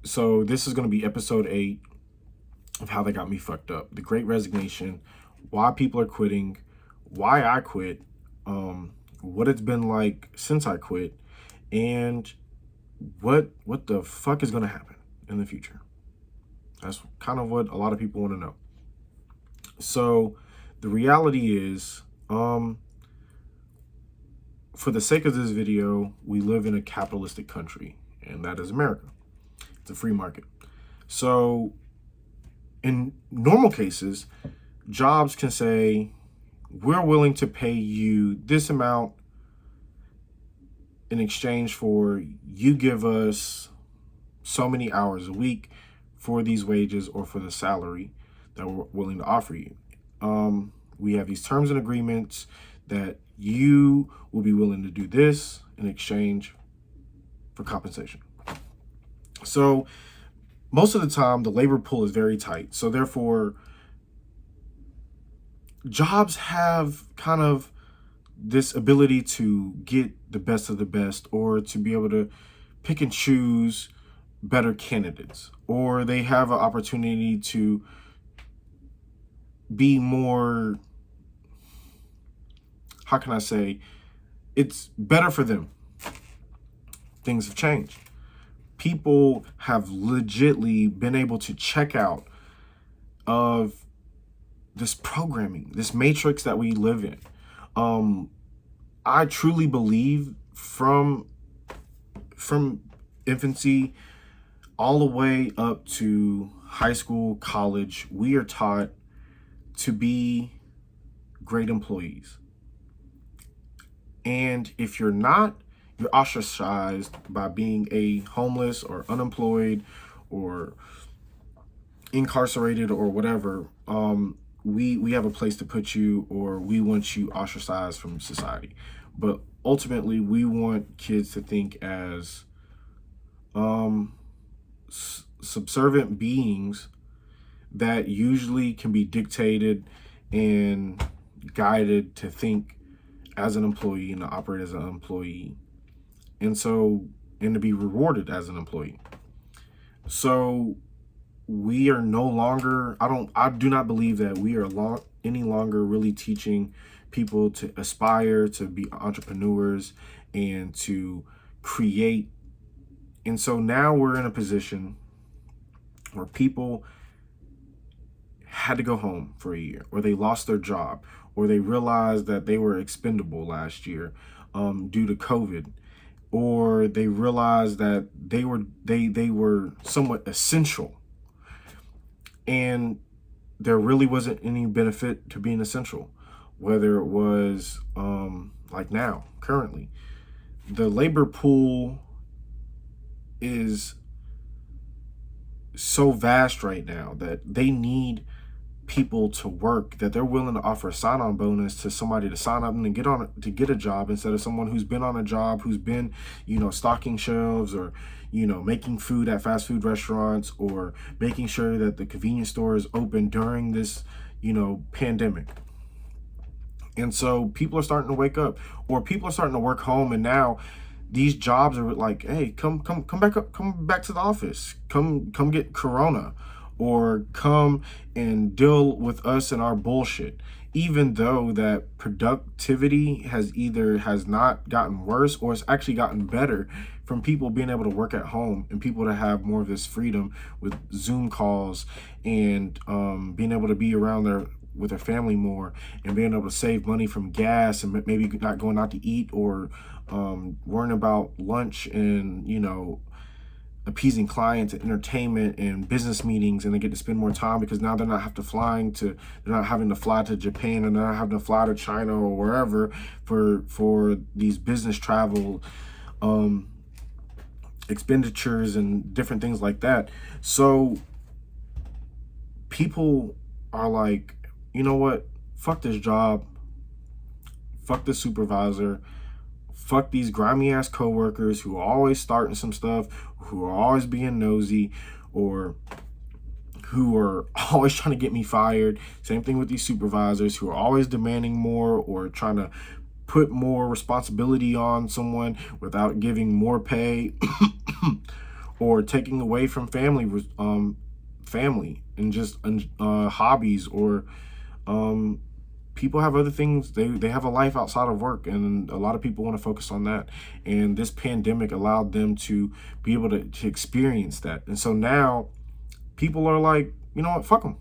So this is going to be episode 8 of how they got me fucked up. The Great Resignation, why people are quitting, why I quit, what it's been like since I quit, and what the fuck is going to happen in the future. That's kind of what a lot of people want to know. So the reality is, for the sake of this video, we live in a capitalistic country, and that is America. It's a free market. So in normal cases, jobs can say, we're willing to pay you this amount in exchange for you give us so many hours a week for these wages or for the salary that we're willing to offer you. We have these terms and agreements that you will be willing to do this in exchange for compensation. So most of the time, the labor pool is very tight. So therefore, jobs have kind of this ability to get the best of the best, or to be able to pick and choose better candidates, or they have an opportunity to be more, how can I say, it's better for them. Things have changed. People have legitly been able to check out of this programming, this matrix that we live in. I truly believe from infancy all the way up to high school, college, we are taught to be great employees. And if you're not, you're ostracized by being a homeless or unemployed or incarcerated or whatever. We have a place to put you, or we want you ostracized from society. But ultimately, we want kids to think as subservient beings that usually can be dictated and guided to think as an employee and to operate as an employee, and to be rewarded as an employee. So we are no longer, I do not believe that we are any longer really teaching people to aspire to be entrepreneurs and to create. And so now we're in a position where people had to go home for a year, or they lost their job, or they realized that they were expendable last year due to COVID, or they realized that they were somewhat essential, and there really wasn't any benefit to being essential. Whether it was like now, currently, the labor pool is so vast right now that they need people to work, that they're willing to offer a sign-on bonus to somebody to sign up and get a job, instead of someone who's been on a job, who's been, stocking shelves, or making food at fast food restaurants, or making sure that the convenience store is open during this pandemic. And so people are starting to wake up, or people are starting to work home, and now these jobs are like, hey, come back to the office, come get Corona, or come and deal with us and our bullshit. Even though that productivity has not gotten worse, or it's actually gotten better from people being able to work at home, and people to have more of this freedom with Zoom calls, and being able to be around with their family more, and being able to save money from gas, and maybe not going out to eat, or worrying about lunch, and appeasing clients and entertainment and business meetings, and they get to spend more time because now they're not having to fly to Japan, and they're not having to fly to China or wherever for these business travel expenditures and different things like that. So people are like, you know what? Fuck this job. Fuck the supervisor. Fuck these grimy ass coworkers who are always starting some stuff, who are always being nosy, or who are always trying to get me fired. Same thing with these supervisors who are always demanding more, or trying to put more responsibility on someone without giving more pay, or taking away from family and just hobbies, or people have other things. They have a life outside of work, and a lot of people want to focus on that. And this pandemic allowed them to be able to experience that. And so now people are like, you know what, fuck them.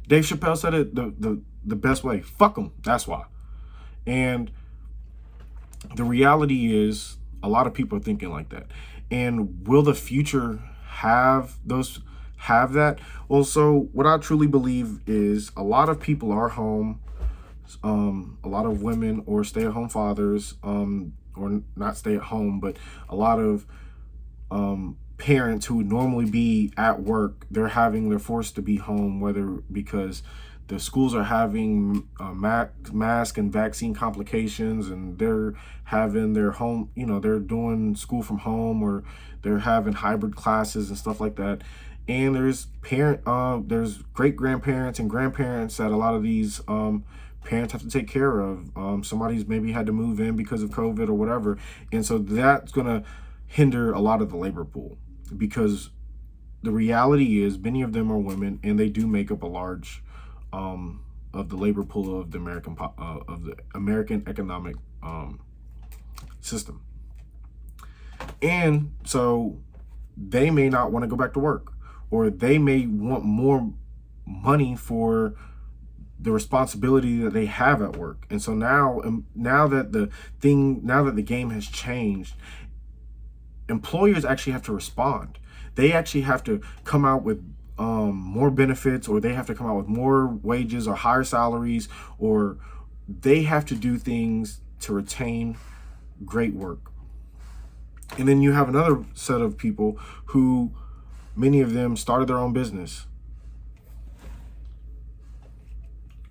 Dave Chappelle said it the best way. Fuck them. That's why. And the reality is, a lot of people are thinking like that. And will the future have that? Well, so what I truly believe is a lot of people are home. A lot of women or stay-at-home fathers, or not stay at home, but a lot of parents who would normally be at work, they're forced to be home, whether because the schools are having mask and vaccine complications, and they're having their home, they're doing school from home, or they're having hybrid classes and stuff like that. And there's there's great grandparents and grandparents that a lot of these parents have to take care of. Somebody's maybe had to move in because of COVID or whatever. And so that's going to hinder a lot of the labor pool, because the reality is many of them are women, and they do make up a large of the labor pool of the American economic system. And so they may not want to go back to work, or they may want more money for the responsibility that they have at work. And so now that the game has changed, employers actually have to respond. They actually have to come out with more benefits, or they have to come out with more wages or higher salaries, or they have to do things to retain great work. And then you have another set of people who, many of them started their own business.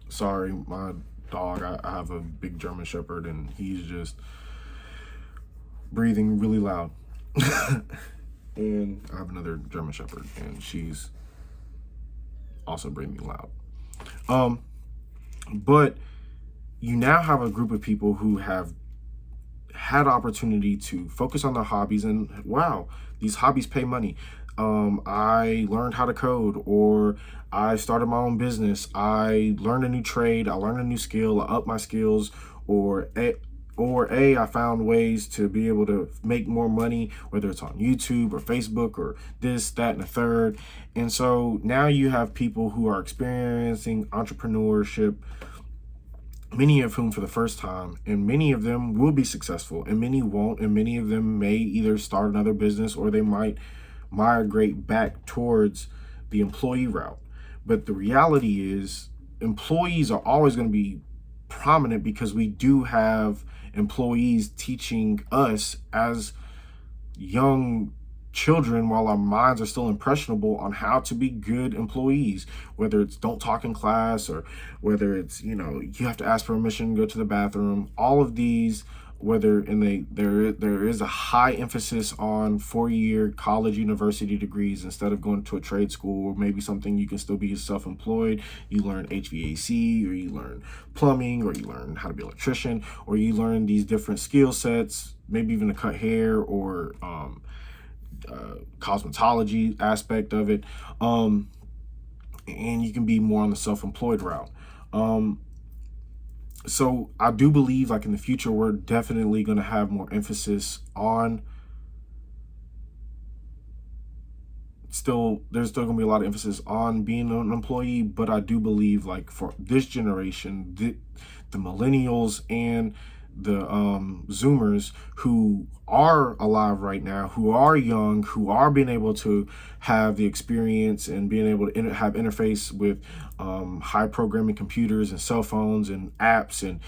Sorry, my dog, I have a big German Shepherd, and he's just breathing really loud. And I have another German Shepherd, and she's also breathing loud. But you now have a group of people who have had opportunity to focus on their hobbies, and wow, these hobbies pay money. I learned how to code, or I started my own business. I learned a new trade. I learned a new skill. I upped my skills, or I found ways to be able to make more money, whether it's on YouTube or Facebook or this, that, and the third. And so now you have people who are experiencing entrepreneurship, many of whom for the first time, and many of them will be successful, and many won't, and many of them may either start another business, or they might migrate back towards the employee route. But the reality is, employees are always going to be prominent, because we do have employees teaching us as young children, while our minds are still impressionable, on how to be good employees, whether it's don't talk in class, or whether it's, you have to ask permission, go to the bathroom, all of these, there is a high emphasis on 4-year college university degrees instead of going to a trade school, or maybe something you can still be self-employed. You learn HVAC, or you learn plumbing, or you learn how to be an electrician, or you learn these different skill sets, maybe even to cut hair, or cosmetology aspect of it, and you can be more on the self-employed route. So I do believe, like, in the future, we're definitely going to have more emphasis on there's still going to be a lot of emphasis on being an employee. But I do believe, like, for this generation, the millennials and the Zoomers who are alive right now, who are young, who are being able to have the experience and being able to have interface with high programming computers and cell phones and apps and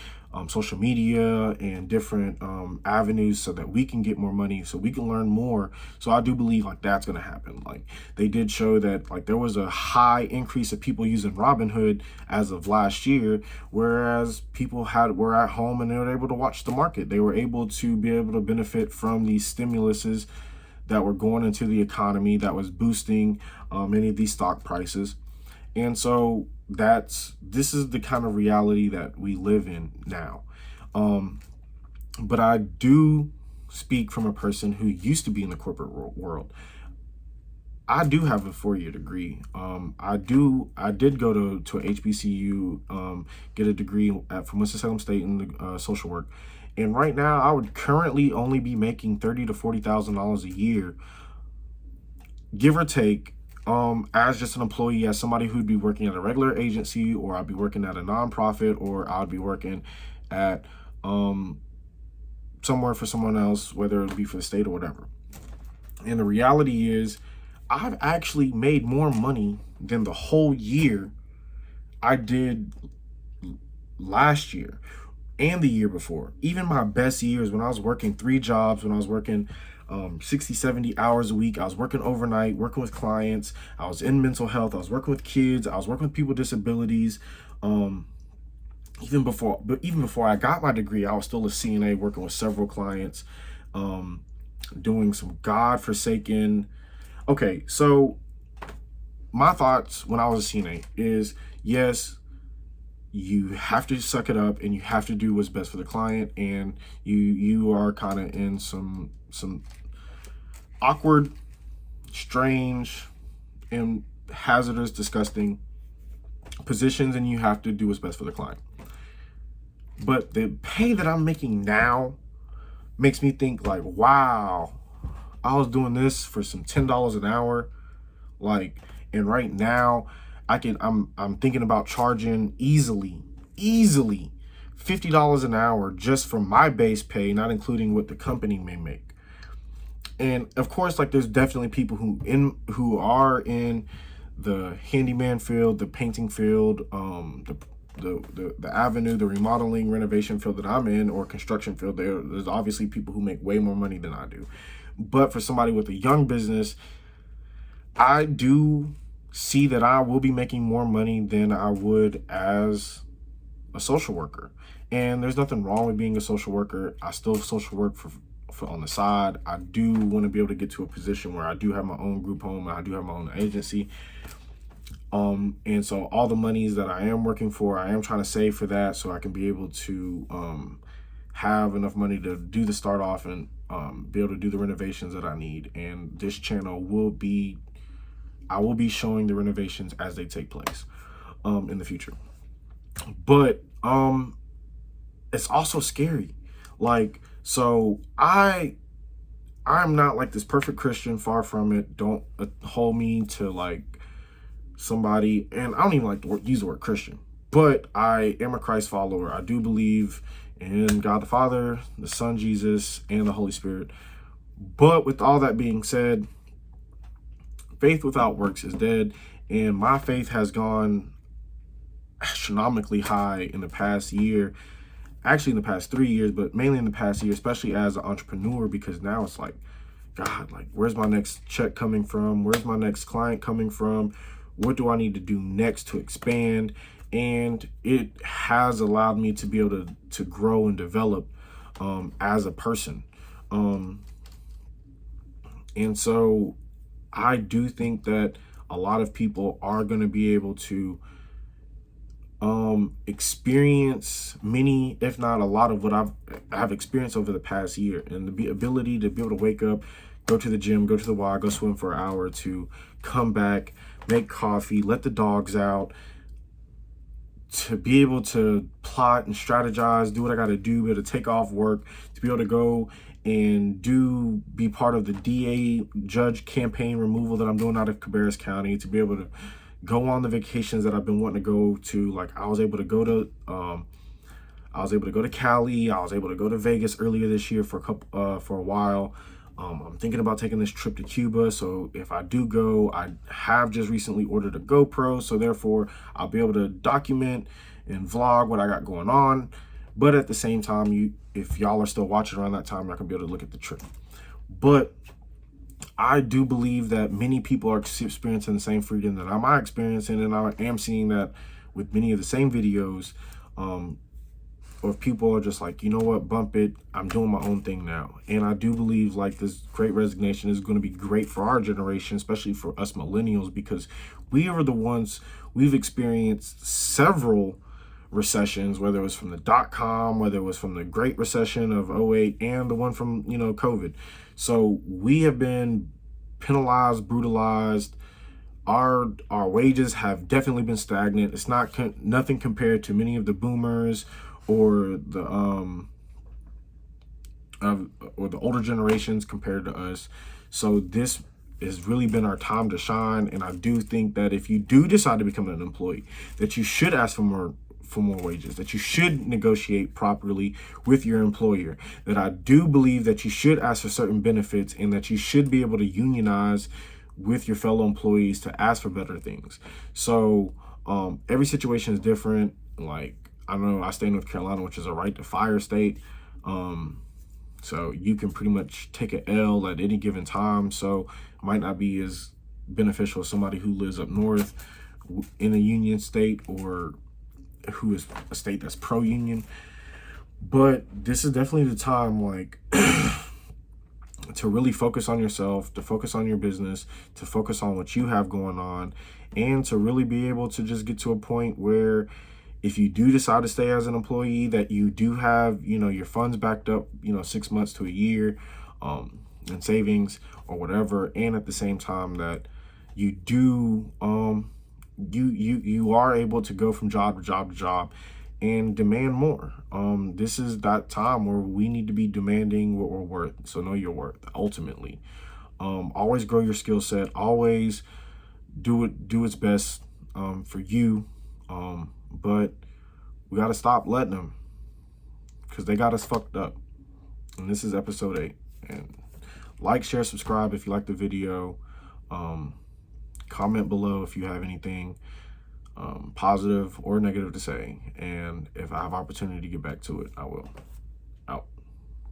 social media and different avenues, so that we can get more money, so we can learn more. So I do believe, like, that's going to happen. Like, they did show that, like, there was a high increase of people using Robinhood as of last year, whereas people were at home and they were able to watch the market. They were able to benefit from these stimuluses that were going into the economy, that was boosting many of these stock prices. And so this is the kind of reality that we live in now. But I do speak from a person who used to be in the corporate world. I do have a 4-year degree. I did go to HBCU, get a degree from Winston-Salem State in social work, and right now I would currently only be making $30,000 to $40,000 a year, give or take, as just an employee, as somebody who'd be working at a regular agency, or I'd be working at a nonprofit, or I'd be working at somewhere for someone else, whether it be for the state or whatever. And the reality is, I've actually made more money than the whole year I did last year and the year before. Even my best years, when I was working 3 jobs, when I was working 60, 70 hours a week, I was working overnight, working with clients, I was in mental health, I was working with kids, I was working with people with disabilities. Even before I got my degree, I was still a CNA working with several clients, doing some godforsaken. Okay, so my thoughts when I was a CNA is, yes, you have to suck it up and you have to do what's best for the client, and you are kind of in some awkward, strange, and hazardous, disgusting positions, and you have to do what's best for the client. But the pay that I'm making now makes me think like, wow, I was doing this for some $10 an hour, like, and right now I'm thinking about charging easily $50 an hour just for my base pay, not including what the company may make. And of course, like, there's definitely people who are in the handyman field, the painting field, the avenue, the remodeling, renovation field that I'm in, or construction field. There's obviously people who make way more money than I do. But for somebody with a young business, I do see that I will be making more money than I would as a social worker. And there's nothing wrong with being a social worker. I still social work for on the side. I do want to be able to get to a position where I do have my own group home and I do have my own agency. And so all the monies that I am working for, I am trying to save for that, so I can be able to have enough money to do the start off and be able to do the renovations that I need. And this channel I will be showing the renovations as they take place in the future. But it's also scary. Like, so I'm not like this perfect Christian, far from it. Don't hold me to like somebody, and I don't even like to use the word Christian, but I am a Christ follower. I do believe in God the Father, the Son Jesus, and the Holy Spirit. But with all that being said, faith without works is dead, and my faith has gone astronomically high in the past year, actually in the past 3 years, but mainly in the past year, especially as an entrepreneur, because now it's like, God, like, where's my next check coming from? Where's my next client coming from? What do I need to do next to expand? And it has allowed me to be able to grow and develop as a person. And so I do think that a lot of people are going to be able to experience many, if not a lot, of what I've experienced over the past year, and the ability to be able to wake up, go to the gym, go to the Y, go swim for an hour or two, come back, make coffee, let the dogs out, to be able to plot and strategize, do what I got to do, be able to take off work, to be able to go and be part of the DA judge campaign removal that I'm doing out of Cabarrus County, to be able to go on the vacations that I've been wanting to go to. Like, I was able to go to Cali. I was able to go to Vegas earlier this year for a while. I'm thinking about taking this trip to Cuba. So if I do go, I have just recently ordered a GoPro. So therefore, I'll be able to document and vlog what I got going on. But at the same time, if y'all are still watching around that time, I can be able to look at the trip. But I do believe that many people are experiencing the same freedom that I'm experiencing, and I am seeing that with many of the same videos. Or if people are just like, you know what, bump it, I'm doing my own thing now. And I do believe like this Great Resignation is going to be great for our generation, especially for us millennials, because we are the ones, we've experienced several recessions, whether it was from the .com, whether it was from the Great Recession of '08, and the one from, COVID. So we have been penalized, brutalized. Our wages have definitely been stagnant. It's nothing compared to many of the boomers or the older generations compared to us. So this has really been our time to shine. And I do think that if you do decide to become an employee, that you should ask for more wages, that you should negotiate properly with your employer, that I do believe that you should ask for certain benefits, and that you should be able to unionize with your fellow employees to ask for better things. So every situation is different. Like, I don't know, I stay in North Carolina, which is a right to fire state. So you can pretty much take an L at any given time. So it might not be as beneficial as somebody who lives up north in a union state, or who is a state that's pro-union. But this is definitely the time, like, to really focus on yourself, to focus on your business, to focus on what you have going on, and to really be able to just get to a point where if you do decide to stay as an employee, that you do have, your funds backed up, 6 months to a year, in savings or whatever. And at the same time that you do, you are able to go from job to job to job and demand more. This is that time where we need to be demanding what we're worth. So know your worth, ultimately. Always grow your skill set. Always do its best for you. But we got to stop letting them, because they got us fucked up. And this is episode 8. And like, share, subscribe if you like the video. Comment below if you have anything positive or negative to say. And if I have opportunity to get back to it, I will.